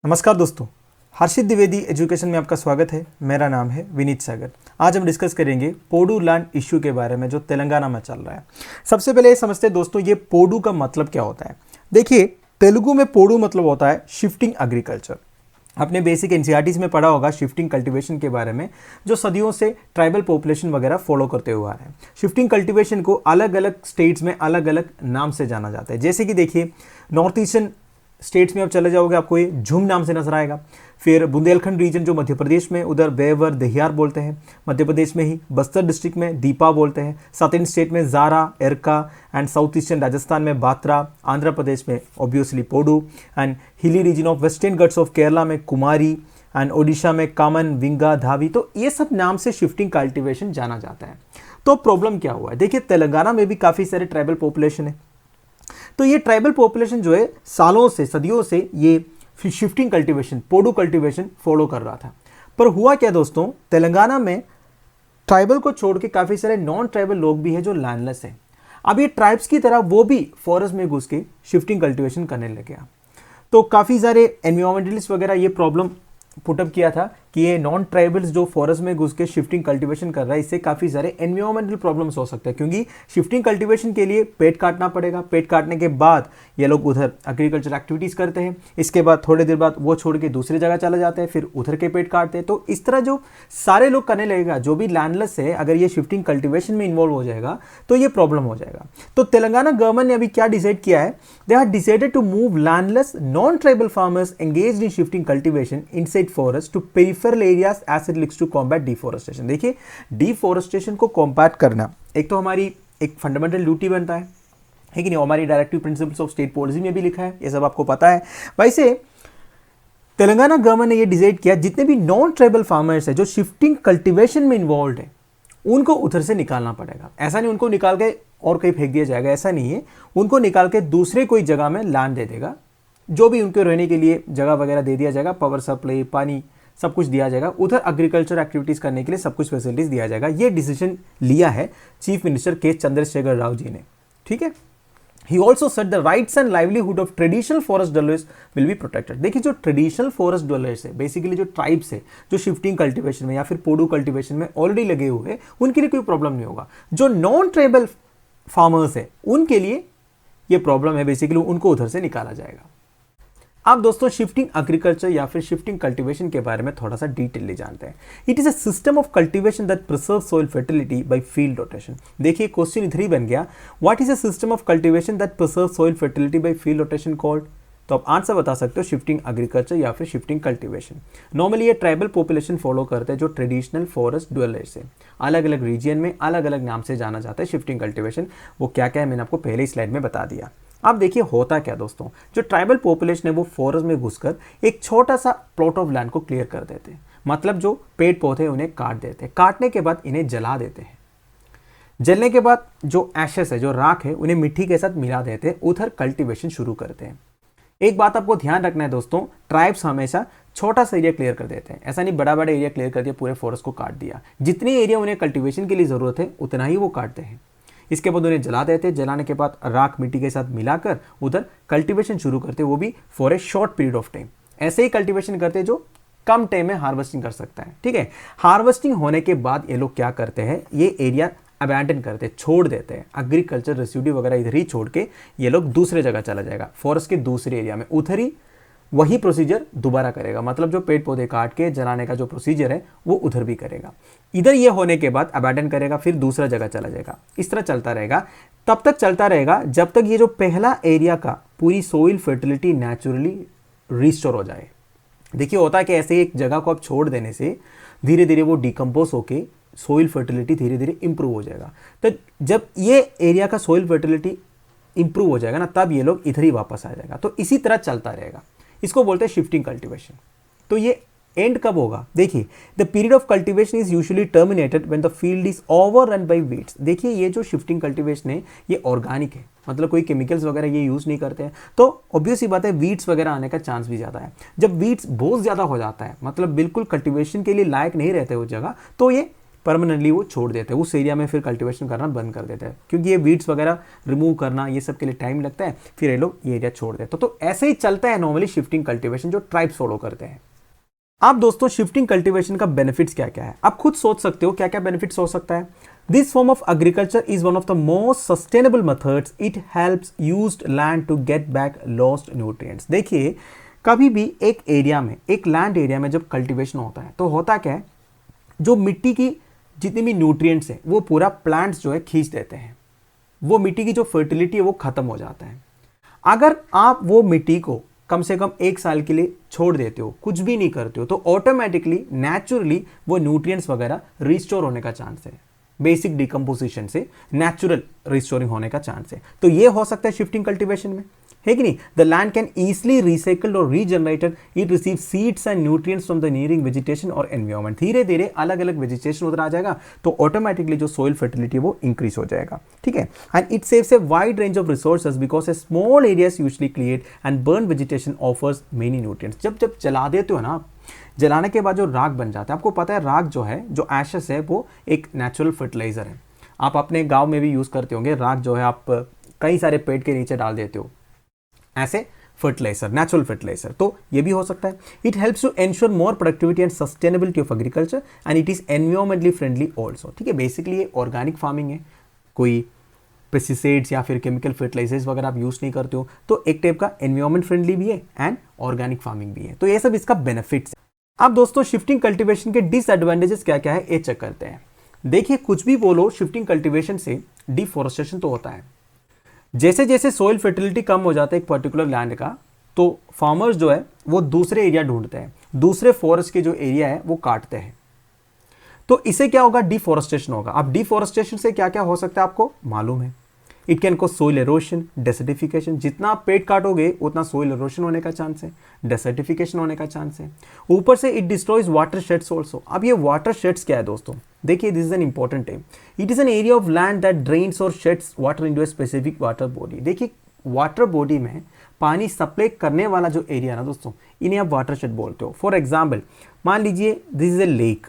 नमस्कार दोस्तों, हर्षित द्विवेदी एजुकेशन में आपका स्वागत है। मेरा नाम है विनीत सागर। आज हम डिस्कस करेंगे पोडू लैंड इश्यू के बारे में जो तेलंगाना में चल रहा है। सबसे पहले ये समझते हैं दोस्तों, ये पोडू का मतलब क्या होता है। देखिए, तेलुगु में पोडू मतलब होता है शिफ्टिंग एग्रीकल्चर। आपने बेसिक एनसीईआरटीज में पढ़ा होगा शिफ्टिंग कल्टीवेशन के बारे में, जो सदियों से ट्राइबल पॉपुलेशन वगैरह फॉलो करते हुआ है। शिफ्टिंग कल्टीवेशन को अलग अलग स्टेट्स में अलग अलग नाम से जाना जाता है। जैसे कि देखिए, नॉर्थ ईस्टर्न स्टेट्स में आप चले जाओगे, आपको ये झुम नाम से नजर आएगा। फिर बुंदेलखंड रीजन जो मध्य प्रदेश में, उधर बेवर दहियार बोलते हैं। मध्य प्रदेश में ही बस्तर डिस्ट्रिक्ट में दीपा बोलते हैं। साउथ स्टेट में जारा, एरका एंड साउथ ईस्टर्न राजस्थान में बात्रा। आंध्र प्रदेश में ऑब्वियसली पोडू and hilly region of western Ghats of Kerala में कुमारी एंड ओडिशा में कामन, विंगा, धावी। तो ये सब नाम से शिफ्टिंग कल्टीवेशन जाना जाता है। तो प्रॉब्लम क्या हुआ है, देखिए तेलंगाना में भी काफ़ी सारे ट्राइबल पॉपुलेशन है। तो ये ट्राइबल पॉपुलेशन जो है सालों से, सदियों से ये shifting cultivation, Podu cultivation follow कर रहा था। पर हुआ क्या दोस्तों, तेलंगाना में ट्राइबल को छोड़ के काफ़ी सारे नॉन ट्राइबल लोग भी हैं जो लैंडलेस हैं। अब ये ट्राइब्स की तरह वो भी फॉरेस्ट में घुस के शिफ्टिंग कल्टीवेशन करने लग गया। तो काफ़ी सारे एनवायरमेंटलिस्ट वगैरह ये प्रॉब्लम पुटअप किया था कि ये नॉन ट्राइबल्स जो फॉरेस्ट में घुस के शिफ्टिंग कल्टीवेशन कर रहा है, इससे काफ़ी सारे एनवायरमेंटल प्रॉब्लम्स हो सकते हैं। क्योंकि शिफ्टिंग कल्टीवेशन के लिए पेड़ काटना पड़ेगा। पेड़ काटने के बाद ये लोग उधर एग्रीकल्चर एक्टिविटीज़ करते हैं। इसके बाद थोड़ी देर बाद वो छोड़ के दूसरी जगह चले जाते हैं, फिर उधर के पेड़ काटते हैं। तो इस तरह जो सारे लोग करने लगेगा, जो भी लैंडलेस है, अगर ये शिफ्टिंग कल्टीवेशन में इन्वॉल्व हो जाएगा तो ये प्रॉब्लम हो जाएगा। तो तेलंगाना गवर्नमेंट ने अभी क्या डिसाइड किया है, they have decided to move landless non tribal farmers engaged in shifting cultivation inside forest to peripheral areas as it links to combat deforestation. देखिए, डिफॉरेस्टेशन को कॉम्बैट करना एक तो हमारी एक फंडामेंटल ड्यूटी बनता है कि नहीं। हमारी directive principles of state policy में भी लिखा है, ये सब आपको पता है। वैसे तेलंगाना गवर्नमेंट ने ये डिसाइड किया, जितने भी नॉन ट्राइबल फार्मर्स है जो शिफ्टिंग कल्टीवेशन में इन्वॉल्व है, उनको उधर से निकालना पड़ेगा। ऐसा नहीं उनको निकाल के और कहीं फेंक दिया जाएगा, ऐसा नहीं है। उनको निकाल के दूसरे कोई जगह में लैंड दे देगा, जो भी उनके रहने के लिए जगह वगैरह दे दिया जाएगा, पावर सप्लाई, पानी, सब कुछ दिया जाएगा। उधर एग्रीकल्चर एक्टिविटीज़ करने के लिए सब कुछ फैसिलिटीज़ दिया जाएगा। ये डिसीजन लिया है चीफ मिनिस्टर के चंद्रशेखर राव जी ने, ठीक है। He also said the rights and livelihood of traditional forest dwellers will be protected। देखिए, जो ट्रेडिशनल फॉरेस्ट dwellers है, बेसिकली जो ट्राइब्स है, जो शिफ्टिंग कल्टीवेशन में या फिर पोडू कल्टीवेशन में ऑलरेडी लगे हुए हैं, उनके लिए कोई प्रॉब्लम नहीं होगा। जो नॉन ट्राइबल फार्मर्स है, उनके लिए ये प्रॉब्लम है, बेसिकली उनको उधर से निकाला जाएगा। अब दोस्तों, शिफ्टिंग एग्रीकल्चर या फिर शिफ्टिंग कल्टीवेशन के बारे में थोड़ा सा डिटेलली जानते हैं। It is a system of cultivation that preserve soil fertility by field rotation. देखिए, क्वेश्चन इधर ही बन गया, what is a system of cultivation that preserve soil fertility by field rotation called. तो आप आंसर बता सकते हो, शिफ्टिंग एग्रीकल्चर या फिर शिफ्टिंग कल्टीवेशन। नॉर्मली ये ट्राइबल पॉपुलेशन फॉलो करते हैं जो ट्रेडिशनल फॉरेस्ट ड्वेलर्स है। अलग अलग रीजन में अलग अलग नाम से जाना जाता है शिफ्टिंग कल्टीवेशन। वो क्या क्या है मैंने आपको पहले ही स्लाइड में बता दिया। अब देखिए होता क्या दोस्तों, जो ट्राइबल पॉपुलेशन है वो फॉरेस्ट में घुसकर एक छोटा सा प्लॉट ऑफ लैंड को क्लियर कर देते हैं। मतलब जो पेड़ पौधे उन्हें काट देते हैं। काटने के बाद इन्हें जला देते हैं। जलने के बाद जो एशेस है, जो राख है, उन्हें मिट्टी के साथ मिला देते हैं। उधर कल्टीवेशन शुरू करते हैं। एक बात आपको ध्यान रखना है दोस्तों, ट्राइब्स हमेशा छोटा सा एरिया क्लियर कर देते हैं। ऐसा नहीं बड़ा बड़ा एरिया क्लियर कर दिया, पूरे फॉरेस्ट को काट दिया। जितनी एरिया उन्हें कल्टीवेशन के लिए जरूरत है उतना ही वो काटते हैं। इसके बाद उन्हें जला देते हैं। जलाने के बाद राख मिट्टी के साथ मिलाकर उधर कल्टीवेशन शुरू करते हैं, वो भी for a short period of time. ऐसे ही कल्टीवेशन करते हैं जो कम टाइम में हार्वेस्टिंग कर सकता है, ठीक है। हार्वेस्टिंग होने के बाद ये लोग क्या करते हैं, ये एरिया अबैंडन करते हैं, छोड़ देते हैं। एग्रीकल्चर रेसिड्यू वगैरह इधर ही छोड़ के ये लोग दूसरे जगह चला जाएगा, फॉरेस्ट के दूसरे एरिया में। उधर ही वही प्रोसीजर दोबारा करेगा। मतलब जो पेड़ पौधे काट के जलाने का जो प्रोसीजर है वो उधर भी करेगा। इधर ये होने के बाद अबैंडन करेगा, फिर दूसरा जगह चला जाएगा। इस तरह चलता रहेगा, तब तक चलता रहेगा जब तक ये जो पहला एरिया का पूरी सोइल फर्टिलिटी नेचुरली रिस्टोर हो जाए। देखिए, होता है कि ऐसे एक जगह को आप छोड़ देने से धीरे धीरे वो डिकम्पोज होके सोइल फर्टिलिटी धीरे धीरे इंप्रूव हो जाएगा। तो जब ये एरिया का सोइल फर्टिलिटी इंप्रूव हो जाएगा ना, तब ये लोग इधर ही वापस आ जाएगा। तो इसी तरह चलता रहेगा। इसको बोलते हैं शिफ्टिंग कल्टीवेशन। तो ये एंड कब होगा, देखिए, the period of cultivation is usually terminated when the field is overrun by weeds. देखिए, ये जो शिफ्टिंग कल्टीवेशन है ये ऑर्गेनिक है, मतलब कोई केमिकल्स वगैरह ये यूज नहीं करते हैं। तो ऑब्वियस ही बात है, वीड्स वगैरह आने का चांस भी ज़्यादा है। जब वीड्स बहुत ज़्यादा हो जाता है, मतलब बिल्कुल कल्टीवेशन के लिए लायक नहीं रहते उस जगह, तो ये परमानेंटली वो छोड़ देते हैं, उस एरिया में फिर कल्टीवेशन करना बंद कर देते हैं, क्योंकि ये वीड्स वगैरह रिमूव करना ये सब के लिए टाइम लगता है, फिर ये लोग ये एरिया छोड़ देते हैं। तो ऐसे ही चलता है नॉर्मली शिफ्टिंग कल्टीवेशन जो ट्राइब्स फॉलो करते हैं। अब दोस्तों शिफ्टिंग कल्टीवेशन का बेनिफिट्स क्या क्या है, आप खुद सोच सकते हो क्या क्या बेनिफिट्स हो सकता है। This form of agriculture is one of the most sustainable methods, it helps used land to get back lost nutrients. देखिए कभी भी एक एरिया में, एक लैंड एरिया में जब कल्टीवेशन होता है तो होता क्या है, जो मिट्टी की जितनी भी न्यूट्रिएंट्स है वो पूरा प्लांट्स जो है खींच देते हैं, वो मिट्टी की जो फर्टिलिटी है वो खत्म हो जाता है। अगर आप वो मिट्टी को कम से कम 1 साल के लिए छोड़ देते हो, कुछ भी नहीं करते हो, तो ऑटोमेटिकली नेचुरली वो न्यूट्रिएंट्स वगैरह रिस्टोर होने का चांस है, बेसिक डिकम्पोजिशन से नेचुरल रिस्टोरिंग होने का चांस है। तो ये हो सकता है शिफ्टिंग कल्टीवेशन में, है कि नहीं। The land can easily recycled और regenerated, it receive seeds and nutrients from the nearing vegetation और एनवायरनमेंट। धीरे धीरे अलग अलग वेजिटेशन उधर आ जाएगा तो ऑटोमेटिकली जो सोइल फर्टिलिटी वो इंक्रीज हो जाएगा, ठीक है। And it saves a wide range of resources because A small areas usually create and burn vegetation offers many nutrients. जब जला देते हो ना आप, जलाने के बाद जो राख बन जाता है, आपको पता है राख जो है, जो एशेस है, वो एक नेचुरल फर्टिलाइजर है। आप अपने गांव में भी यूज़ करते होंगे, राख जो है आप कई सारे पेड़ के नीचे डाल देते हो ऐसे फर्टिलाइजर, नेचुरल फर्टिलाइजर। तो ये भी हो सकता है। It helps to ensure more productivity and sustainability of agriculture and it is environmentally friendly also, ठीक है। बेसिकली ये ऑर्गेनिक फार्मिंग है, कोई पेस्टिसाइड्स या फिर केमिकल फर्टिलाइजर्स वगैरह आप यूज़ नहीं करते हो, तो एक टाइप का एनवायरमेंट फ्रेंडली भी है एंड ऑर्गेनिक फार्मिंग भी है। तो ये सब इसका बेनिफिट्स है। अब दोस्तों शिफ्टिंग कल्टीवेशन के डिसएडवांटेजेस क्या क्या है ये चेक करते हैं। देखिए कुछ भी बोलो, शिफ्टिंग कल्टीवेशन से डिफॉरेस्टेशन तो होता है। जैसे जैसे सॉइल फर्टिलिटी कम हो जाता है एक पर्टिकुलर लैंड का, तो फार्मर्स जो है वो दूसरे एरिया ढूंढते हैं, दूसरे फॉरेस्ट के जो एरिया है वो काटते हैं। तो इसे क्या होगा, डिफॉरेस्टेशन होगा। अब डिफॉरेस्टेशन से क्या क्या हो सकता है आपको मालूम है। It can cause soil erosion, desertification. जितना आप पेड़ काटोगे उतना सोइल एरोशन होने का चांस है, डेसर्टिफिकेशन होने का चांस है। ऊपर से it destroys water sheds also. अब ये वाटर शेड्स क्या है दोस्तों, देखिए this is an important time. It is an area of land that drains और sheds water into a specific water body. देखिए वाटर बॉडी में पानी सप्लाई करने वाला जो एरिया ना दोस्तों, इन्हें आप वाटर शेड बोलते हो। फॉर एग्जाम्पल मान लीजिए दिस इज ए लेक,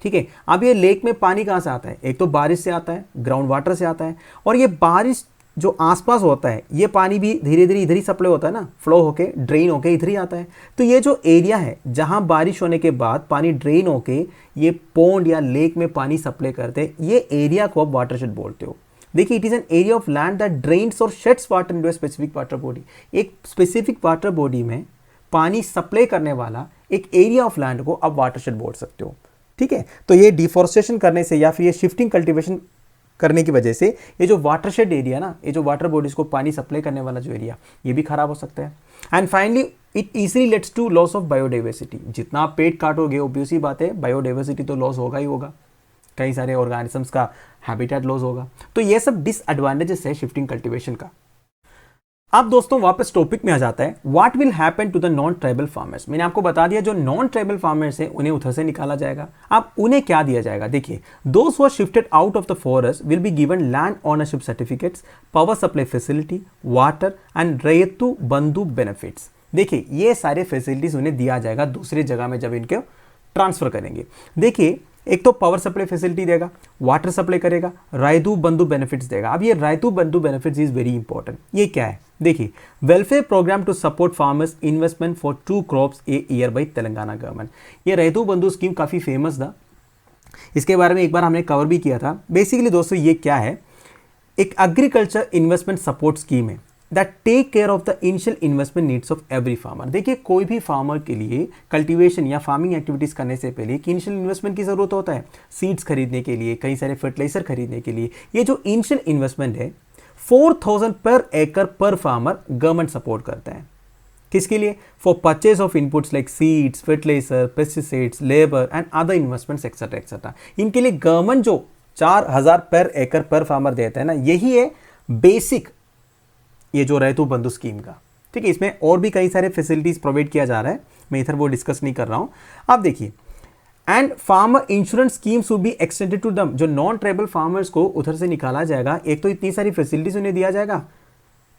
ठीक है। अब ये लेक में पानी कहाँ से आता है, एक तो बारिश से आता है, ग्राउंड वाटर से आता है, और ये बारिश जो आसपास होता है ये पानी भी धीरे धीरे इधर ही सप्लाई होता है ना, फ्लो होके ड्रेन होके इधर ही आता है। तो ये जो एरिया है जहाँ बारिश होने के बाद पानी ड्रेन होके ये पॉन्ड या लेक में पानी सप्लाई करते हैं, ये एरिया को आप वाटरशेड बोलते हो। देखिए it is an area of land that drains और sheds water into a specific water body. एक स्पेसिफिक वाटर बॉडी में पानी सप्लाई करने वाला एक एरिया ऑफ लैंड को आप वाटरशेड बोल सकते हो, ठीक है। तो ये डिफॉरेस्टेशन करने से या फिर ये शिफ्टिंग कल्टीवेशन करने की वजह से ये जो वाटरशेड एरिया ना, ये जो वाटर बॉडीज को पानी सप्लाई करने वाला जो एरिया, ये भी खराब हो सकता है। And finally it easily lets to loss of biodiversity. जितना आप पेड़ काटोगे ऑब्वियसली बात है बायोडाइवर्सिटी तो लॉस होगा ही होगा, कई सारे ऑर्गेनिजम्स का हैबिटेट लॉस होगा। तो ये सब डिसएडवांटेजेस है शिफ्टिंग कल्टीवेशन का। अब दोस्तों वापस टॉपिक में आ जाता है, what will happen to the non tribal farmers. मैंने आपको बता दिया जो नॉन ट्राइबल फार्मर्स है उन्हें उधर से निकाला जाएगा। अब उन्हें क्या दिया जाएगा, देखिए those who are shifted out of the forest will be given land ownership certificates, power supply facility, water and Rythu Bandhu benefits. देखिए ये सारे फैसिलिटीज उन्हें दिया जाएगा दूसरी जगह में जब इनके ट्रांसफर करेंगे। देखिए एक तो पावर सप्लाई फैसिलिटी देगा, वाटर सप्लाई करेगा, रायतु बंधु बेनिफिट्स देगा। अब ये रायतु बंधु बेनिफिट्स इज वेरी इंपॉर्टेंट। ये क्या है, देखिए welfare programme to support farmers investment for 2 crops a year by Telangana government. ये रायतु बंधु स्कीम काफ़ी फेमस था, इसके बारे में एक बार हमने कवर भी किया था। बेसिकली दोस्तों ये क्या है, एक एग्रीकल्चर इन्वेस्टमेंट सपोर्ट स्कीम है that take care of the initial investment needs of every farmer. देखिए कोई भी फार्मर के लिए कल्टीवेशन या फार्मिंग एक्टिविटीज़ करने से पहले एक इनिशियल इन्वेस्टमेंट की ज़रूरत होता है, सीड्स खरीदने के लिए, कई सारे फर्टिलाइजर खरीदने के लिए। ये जो इनिशियल इन्वेस्टमेंट है 4000 पर एकड़ पर फार्मर गवर्नमेंट सपोर्ट करता है। किसके लिए, for purchase of inputs like seeds, fertiliser, pesticides, labour and other investments etcetera etcetera. इनके लिए गवर्नमेंट जो 4000 पर एकड़ पर फार्मर देता है ना, यही है बेसिक ये जो रैयतु बंधु स्कीम का, ठीक है। इसमें और भी कई सारे फैसिलिटीज प्रोवाइड किया जा रहा है, मैं इधर वो डिस्कस नहीं कर रहा हूं। आप देखिए and farmer insurance schemes will be extended to them. जो नॉन ट्राइबल फार्मर्स को उधर से निकाला जाएगा, एक तो इतनी सारी फैसिलिटीज उन्हें दिया जाएगा,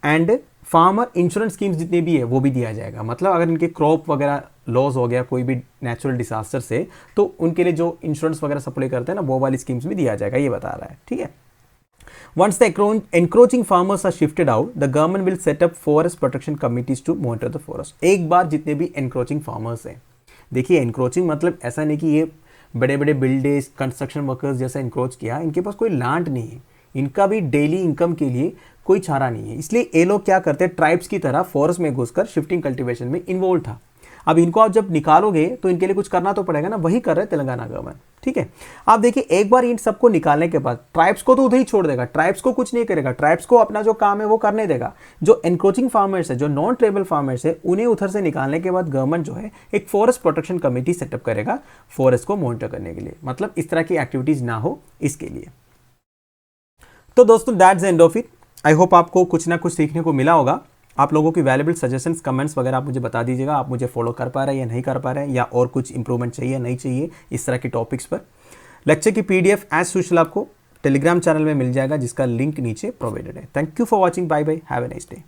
एंड फार्मर इंश्योरेंस स्कीम्स जितने भी है वो भी दिया जाएगा। मतलब अगर इनके क्रॉप वगैरह लॉस हो गया कोई भी नेचुरल डिजास्टर से, तो उनके लिए जो इंश्योरेंस वगैरह सप्लाई करते हैं ना, वो वाली स्कीम्स भी दिया जाएगा, ये बता रहा है। ठीक है, Once the encroaching farmers are shifted out, the government will set up forest protection committees to monitor the forest. एक बार जितने भी encroaching farmers हैं, देखिए encroaching मतलब ऐसा नहीं कि ये बड़े बड़े बिल्डर्स कंस्ट्रक्शन वर्कर्स जैसा इंक्रोच किया, इनके पास कोई लैंड नहीं है, इनका भी डेली इनकम के लिए कोई चारा नहीं है, इसलिए ये लोग क्या करते हैं, ट्राइब्स की तरह फॉरेस्ट में घुसकर शिफ्टिंग कल्टीवेशन में इन्वॉल्व था। अब इनको आप जब निकालोगे तो इनके लिए कुछ करना तो पड़ेगा ना, वही कर रहे हैं तेलंगाना गवर्नमेंट। ठीक है, आप देखिए एक बार इन सबको निकालने के बाद ट्राइब्स को तो उधर ही छोड़ देगा, ट्राइब्स को कुछ नहीं करेगा, ट्राइब्स को अपना जो काम है वो करने देगा। जो एनक्रोचिंग फार्मर्स है, जो नॉन ट्राइबल फार्मर्स है, उन्हें उधर से निकालने के बाद गवर्नमेंट जो है एक फॉरेस्ट प्रोटेक्शन कमेटी सेटअप करेगा फॉरेस्ट को मॉनिटर करने के लिए, मतलब इस तरह की एक्टिविटीज ना हो इसके लिए। तो दोस्तों that's the end of it. I hope आपको कुछ ना कुछ सीखने को मिला होगा। आप लोगों की वैल्यूएबल सजेशंस कमेंट्स वगैरह आप मुझे बता दीजिएगा, आप मुझे फॉलो कर पा रहे हैं या नहीं कर पा रहे हैं, या और कुछ इंप्रूवमेंट चाहिए नहीं चाहिए इस तरह के टॉपिक्स पर। लेक्चर की पीडीएफ एज यूजुअल आपको टेलीग्राम चैनल में मिल जाएगा, जिसका लिंक नीचे प्रोवाइडेड है। Thank you for watching, bye bye, have a nice day.